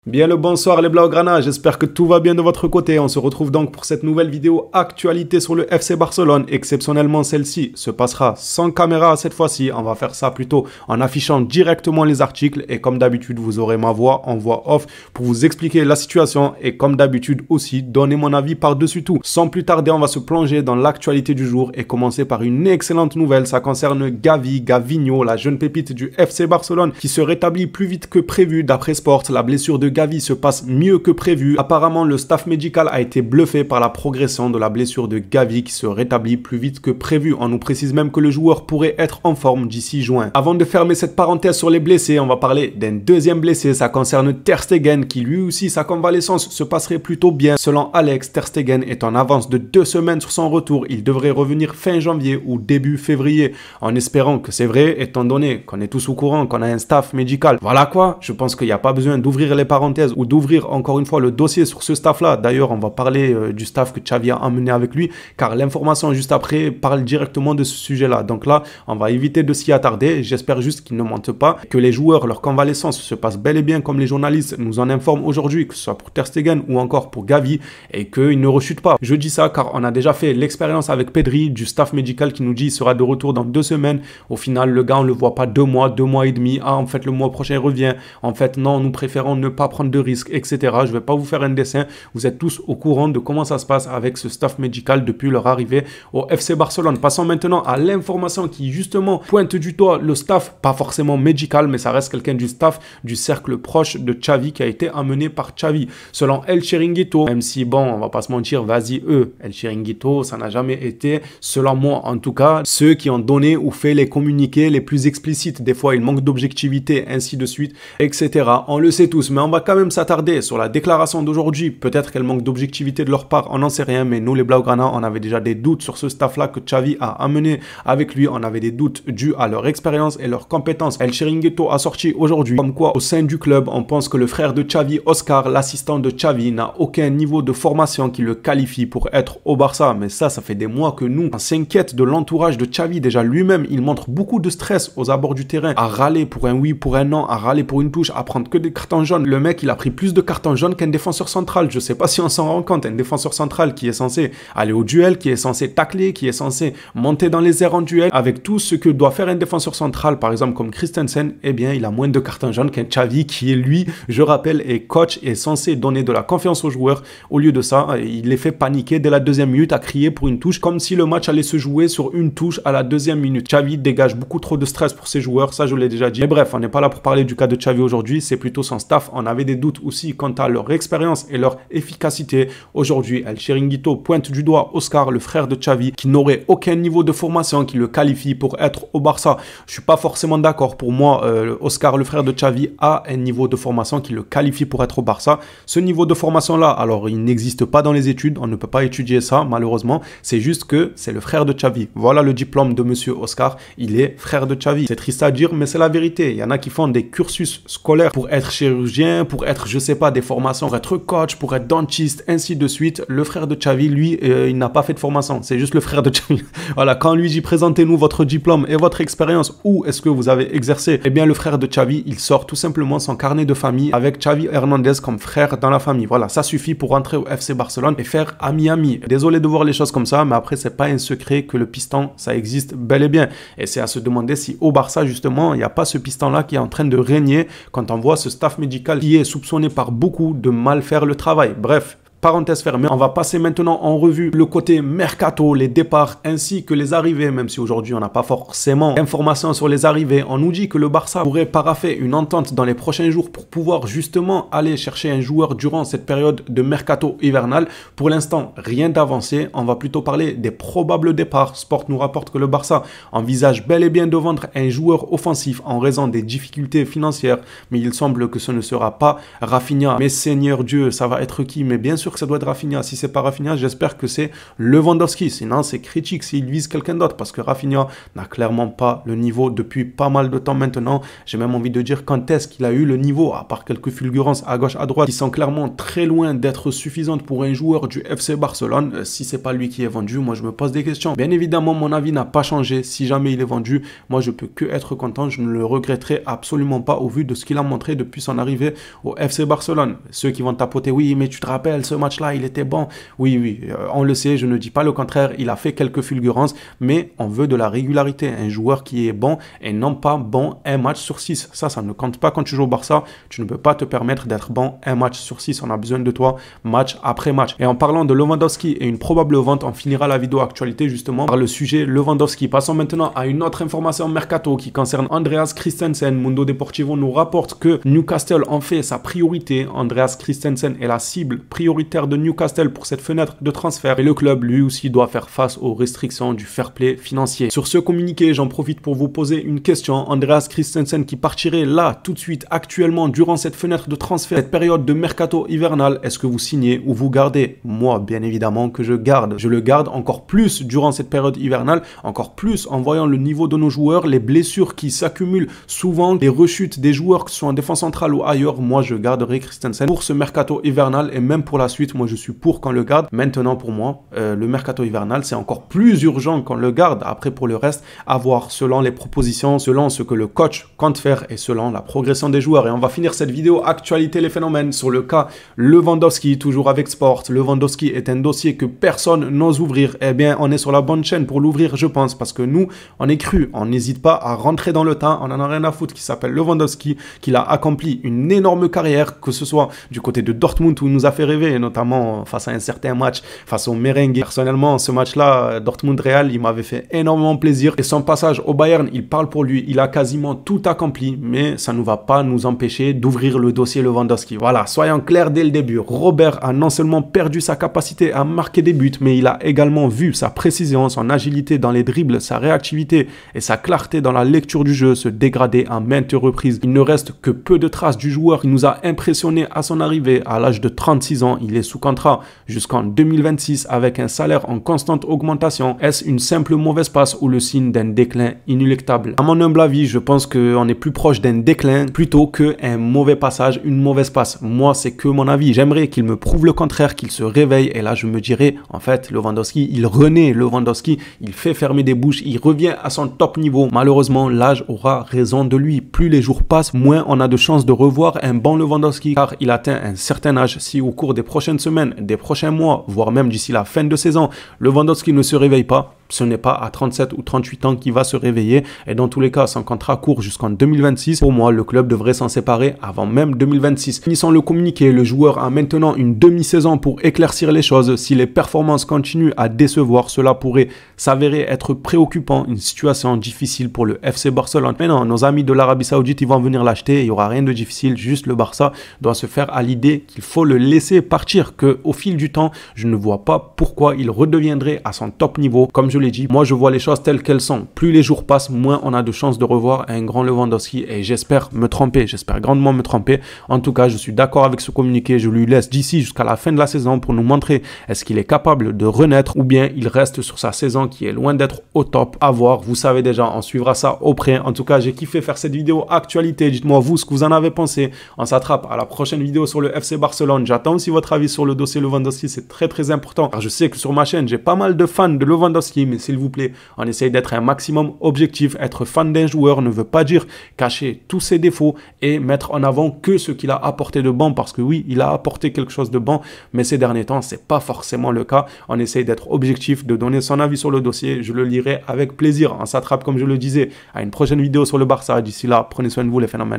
Bien le bonsoir les Blaugrana, j'espère que tout va bien de votre côté. On se retrouve donc pour cette nouvelle vidéo actualité sur le FC Barcelone. Exceptionnellement, celle-ci se passera sans caméra cette fois-ci. On va faire ça plutôt en affichant directement les articles. Et comme d'habitude, vous aurez ma voix en voix off pour vous expliquer la situation. Et comme d'habitude aussi, donner mon avis par-dessus tout. Sans plus tarder, on va se plonger dans l'actualité du jour et commencer par une excellente nouvelle. Ça concerne Gavinho, la jeune pépite du FC Barcelone qui se rétablit plus vite que prévu d'après Sport. La blessure de Gavi se passe mieux que prévu. Apparemment, le staff médical a été bluffé par la progression de la blessure de Gavi qui se rétablit plus vite que prévu. On nous précise même que le joueur pourrait être en forme d'ici juin. Avant de fermer cette parenthèse sur les blessés, on va parler d'un deuxième blessé. Ça concerne Ter Stegen qui lui aussi, sa convalescence se passerait plutôt bien. Selon Alex, Ter Stegen est en avance de 2 semaines sur son retour. Il devrait revenir fin janvier ou début février, en espérant que c'est vrai, étant donné qu'on est tous au courant qu'on a un staff médical. Voilà quoi, je pense qu'il n'y a pas besoin d'ouvrir les parenthèses ou d'ouvrir encore une fois le dossier sur ce staff-là. D'ailleurs, on va parler du staff que Xavi a emmené avec lui, car l'information juste après parle directement de ce sujet-là. Donc là, on va éviter de s'y attarder. J'espère juste qu'ils ne mentent pas, que les joueurs, leur convalescence se passe bel et bien comme les journalistes nous en informent aujourd'hui, que ce soit pour Ter Stegen ou encore pour Gavi, et qu'ils ne rechutent pas. Je dis ça car on a déjà fait l'expérience avec Pedri, du staff médical qui nous dit qu'il sera de retour dans 2 semaines. Au final, le gars, on ne le voit pas 2 mois, 2 mois et demi. Ah, en fait, le mois prochain il revient. En fait, non, nous préférons ne pas prendre de risques, etc. Je ne vais pas vous faire un dessin. Vous êtes tous au courant de comment ça se passe avec ce staff médical depuis leur arrivée au FC Barcelone. Passons maintenant à l'information qui justement pointe du doigt le staff, pas forcément médical, mais ça reste quelqu'un du staff, du cercle proche de Xavi qui a été amené par Xavi. Selon El Chiringuito, même si bon, on va pas se mentir, vas-y El Chiringuito, ça n'a jamais été, selon moi en tout cas, ceux qui ont donné ou fait les communiqués les plus explicites. Des fois, il manque d'objectivité, ainsi de suite, etc. On le sait tous, mais on va quand même s'attarder sur la déclaration d'aujourd'hui. Peut-être qu'elle manque d'objectivité de leur part, on n'en sait rien, mais nous les Blaugrana, on avait déjà des doutes sur ce staff-là que Xavi a amené avec lui. On avait des doutes dus à leur expérience et leurs compétences. El Chiringuito a sorti aujourd'hui comme quoi au sein du club, on pense que le frère de Xavi, Oscar, l'assistant de Xavi, n'a aucun niveau de formation qui le qualifie pour être au Barça. Mais ça fait des mois que nous, on s'inquiète de l'entourage de Xavi. Déjà lui-même, il montre beaucoup de stress aux abords du terrain, à râler pour un oui, pour un non, à râler pour une touche, à prendre que des cartons jaunes. Le mec, il a pris plus de cartons jaunes qu'un défenseur central. Je sais pas si on s'en rend compte. Un défenseur central qui est censé aller au duel, qui est censé tacler, qui est censé monter dans les airs en duel, avec tout ce que doit faire un défenseur central, par exemple comme Christensen, eh bien, il a moins de cartons jaunes qu'un Xavi qui est lui, je rappelle, est coach et est censé donner de la confiance aux joueurs. Au lieu de ça, il les fait paniquer dès la 2e minute à crier pour une touche, comme si le match allait se jouer sur une touche à la 2e minute. Xavi dégage beaucoup trop de stress pour ses joueurs, ça je l'ai déjà dit. Mais bref, on n'est pas là pour parler du cas de Xavi aujourd'hui, c'est plutôt son staff. On avait des doutes aussi quant à leur expérience et leur efficacité. Aujourd'hui, El Chiringuito pointe du doigt Oscar, le frère de Xavi, qui n'aurait aucun niveau de formation qui le qualifie pour être au Barça. Je suis pas forcément d'accord. Pour moi, Oscar, le frère de Xavi, a un niveau de formation qui le qualifie pour être au Barça. Ce niveau de formation-là, alors il n'existe pas dans les études. On ne peut pas étudier ça, malheureusement. C'est juste que c'est le frère de Xavi. Voilà le diplôme de monsieur Oscar. Il est frère de Xavi. C'est triste à dire, mais c'est la vérité. Il y en a qui font des cursus scolaires pour être chirurgien, pour être, je sais pas, des formations, pour être coach, pour être dentiste, ainsi de suite. Le frère de Xavi, lui, il n'a pas fait de formation. C'est juste le frère de Xavi. Voilà, quand lui dit présentez-nous votre diplôme et votre expérience, où est-ce que vous avez exercé? Eh bien, le frère de Xavi, il sort tout simplement son carnet de famille avec Xavi Hernandez comme frère dans la famille. Voilà, ça suffit pour rentrer au FC Barcelone et faire ami-ami. Désolé de voir les choses comme ça, mais après, c'est pas un secret que le piston, ça existe bel et bien. Et c'est à se demander si au Barça, justement, il n'y a pas ce piston-là qui est en train de régner quand on voit ce staff médical qui est soupçonné par beaucoup de mal faire le travail. Bref. Parenthèse fermée, on va passer maintenant en revue le côté mercato, les départs ainsi que les arrivées, même si aujourd'hui on n'a pas forcément d'informations sur les arrivées. On nous dit que le Barça pourrait paraffer une entente dans les prochains jours pour pouvoir justement aller chercher un joueur durant cette période de mercato hivernal. Pour l'instant, rien d'avancé. On va plutôt parler des probables départs. Sport nous rapporte que le Barça envisage bel et bien de vendre un joueur offensif en raison des difficultés financières, mais il semble que ce ne sera pas Rafinha. Mais Seigneur Dieu, ça va être qui? Mais bien sûr sûr que ça doit être Rafinha. Si c'est pas Rafinha, j'espère que c'est Lewandowski. Sinon, c'est critique s'il vise quelqu'un d'autre parce que Rafinha n'a clairement pas le niveau depuis pas mal de temps maintenant. J'ai même envie de dire quand est-ce qu'il a eu le niveau, à part quelques fulgurances à gauche, à droite, qui sont clairement très loin d'être suffisantes pour un joueur du FC Barcelone. Si c'est pas lui qui est vendu, moi je me pose des questions. Bien évidemment, mon avis n'a pas changé. Si jamais il est vendu, moi je peux que être content. Je ne le regretterai absolument pas au vu de ce qu'il a montré depuis son arrivée au FC Barcelone. Ceux qui vont tapoter, oui, mais tu te rappelles, ce match-là, il était bon. Oui, on le sait, je ne dis pas le contraire. Il a fait quelques fulgurances, mais on veut de la régularité. Un joueur qui est bon et non pas bon un match sur 6. Ça ne compte pas quand tu joues au Barça. Tu ne peux pas te permettre d'être bon un match sur 6. On a besoin de toi match après match. Et en parlant de Lewandowski et une probable vente, on finira la vidéo actualité justement par le sujet Lewandowski. Passons maintenant à une autre information mercato qui concerne Andreas Christensen. Mundo Deportivo nous rapporte que Newcastle en fait sa priorité. Andreas Christensen est la cible prioritaire de Newcastle pour cette fenêtre de transfert et le club lui aussi doit faire face aux restrictions du fair play financier. Sur ce communiqué, j'en profite pour vous poser une question. Andreas Christensen qui partirait là tout de suite actuellement durant cette fenêtre de transfert, cette période de mercato hivernal, est-ce que vous signez ou vous gardez? Moi, bien évidemment que je garde. Je le garde encore plus durant cette période hivernale, encore plus en voyant le niveau de nos joueurs, les blessures qui s'accumulent souvent, les rechutes des joueurs que ce soit en défense centrale ou ailleurs. Moi, je garderai Christensen pour ce mercato hivernal et même pour la suite. Moi, je suis pour qu'on le garde. Maintenant, pour moi, le mercato hivernal, c'est encore plus urgent qu'on le garde. Après, pour le reste, à voir selon les propositions, selon ce que le coach compte faire et selon la progression des joueurs. Et on va finir cette vidéo actualité les phénomènes sur le cas Lewandowski, toujours avec Sport. Lewandowski est un dossier que personne n'ose ouvrir. Eh bien, on est sur la bonne chaîne pour l'ouvrir, je pense, parce que nous, on est cru. On n'hésite pas à rentrer dans le tas. On en a rien à foutre qui s'appelle Lewandowski, qu'il a accompli une énorme carrière, que ce soit du côté de Dortmund où il nous a fait rêver, notamment face à un certain match, face au Merengue. Personnellement, ce match-là, Dortmund-Real, il m'avait fait énormément plaisir. Et son passage au Bayern, il parle pour lui. Il a quasiment tout accompli, mais ça ne va pas nous empêcher d'ouvrir le dossier Lewandowski. Voilà, soyons clairs dès le début. Robert a non seulement perdu sa capacité à marquer des buts, mais il a également vu sa précision, son agilité dans les dribbles, sa réactivité et sa clarté dans la lecture du jeu se dégrader à maintes reprises. Il ne reste que peu de traces du joueur qui nous a impressionné à son arrivée. À l'âge de 36 ans, il est sous contrat jusqu'en 2026 avec un salaire en constante augmentation. Est-ce une simple mauvaise passe ou le signe d'un déclin inéluctable? À mon humble avis, je pense qu'on est plus proche d'un déclin plutôt qu'un mauvais passage, une mauvaise passe. Moi, c'est que mon avis. J'aimerais qu'il me prouve le contraire, qu'il se réveille. Et là, je me dirais, en fait, Lewandowski, il renaît. Lewandowski, il fait fermer des bouches. Il revient à son top niveau. Malheureusement, l'âge aura raison de lui. Plus les jours passent, moins on a de chances de revoir un bon Lewandowski. Car il atteint un certain âge. Si au cours des prochaines semaines, des prochains mois, voire même d'ici la fin de saison, Lewandowski ne se réveille pas, ce n'est pas à 37 ou 38 ans qu'il va se réveiller. Et dans tous les cas, son contrat court jusqu'en 2026. Pour moi, le club devrait s'en séparer avant même 2026. Finissant le communiqué, le joueur a maintenant une demi-saison pour éclaircir les choses. Si les performances continuent à décevoir, cela pourrait s'avérer être préoccupant. Une situation difficile pour le FC Barcelone. Mais non, nos amis de l'Arabie Saoudite, ils vont venir l'acheter. Il n'y aura rien de difficile. Juste le Barça doit se faire à l'idée qu'il faut le laisser partir. Qu'au fil du temps, je ne vois pas pourquoi il redeviendrait à son top niveau. Comme je l'ai dit, moi je vois les choses telles qu'elles sont. Plus les jours passent, moins on a de chances de revoir un grand Lewandowski et j'espère me tromper, j'espère grandement me tromper. En tout cas, je suis d'accord avec ce communiqué, je lui laisse d'ici jusqu'à la fin de la saison pour nous montrer est-ce qu'il est capable de renaître ou bien il reste sur sa saison qui est loin d'être au top. À voir, vous savez déjà, on suivra ça au près. En tout cas, j'ai kiffé faire cette vidéo actualité. Dites-moi vous ce que vous en avez pensé. On s'attrape à la prochaine vidéo sur le FC Barcelone. J'attends aussi votre avis sur le dossier Lewandowski, c'est très important. Car je sais que sur ma chaîne, j'ai pas mal de fans de Lewandowski, mais s'il vous plaît, on essaye d'être un maximum objectif. Être fan d'un joueur ne veut pas dire cacher tous ses défauts et mettre en avant que ce qu'il a apporté de bon, parce que oui, il a apporté quelque chose de bon, mais ces derniers temps, c'est pas forcément le cas. On essaye d'être objectif, de donner son avis sur le dossier. Je le lirai avec plaisir. On s'attrape, comme je le disais, à une prochaine vidéo sur le Barça. D'ici là, prenez soin de vous les phénomènes.